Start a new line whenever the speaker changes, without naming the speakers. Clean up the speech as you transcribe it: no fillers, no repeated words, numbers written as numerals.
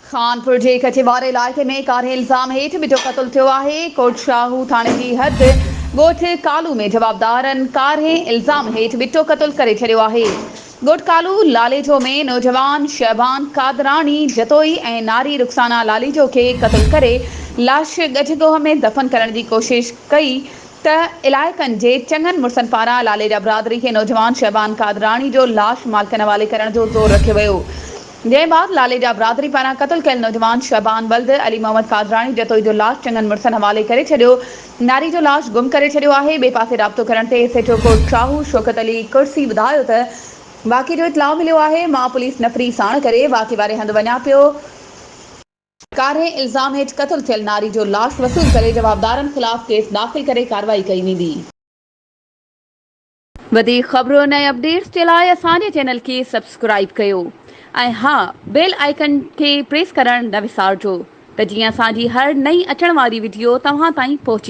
खानपुर जे कचेवारे इलाइक़े में कारे इल्ज़ाम हेठि बिठो क़त्ल थियो आहे। कोट शाहू थाणे जी हद ॻोठ कालू में जवाबदारनि कारे इल्ज़ाम हेठि बिठो क़त्ल करे छॾियो आहे। ॻोठ कालू लालेजो में नौजवान शहबान कादरानी जतोई ऐं नारी रुखसाना लालीजो खे क़त्ल करे लाश ॻझगोह में दफ़न करण जी कोशिश कई त इलाइक़नि जे चङनि मुड़सनि पारां लालेजा बिरादरी खे नौजवान शहबान कादरानी जो लाश मालिकनि हवाले करण जो ज़ोर रखियो वियो। जंहिं बाद लालेजा बिरादरी पारां क़त्ल कयल नौजवान शहबान बल्द अली मोहम्मद कादरानी जतोई जो लाश चङनि मुड़सनि हवाले करे छॾियो। नारी जो लाश गुम करे छॾियो आहे। ॿिए पासे राब्तो करण ते सेठो कोट शाहू शौकत अली कुर्सी ॿुधायो त वाक़े जो इतलाउ मिलियो आहे। मां पुलिस नफ़री साण करे वाक़े वारे हंधि वञा पियो। कारे इल्ज़ाम हेठि क़त्ल थियल नारी जो लाश वसूल करे जवाबदारनि ख़िलाफ़ केस दाख़िल करे कार्रवाई कई वेंदी। वधीक ख़बरुनि ऐं अपडेट्स जे लाइ असांजे चैनल खे सब्सक्राइब कयो ऐं हा बेल आइकन खे प्रेस करणु न विसारिजो त जीअं असांजी हर नई अचण वारी वीडियो तव्हां ताईं पहुचे।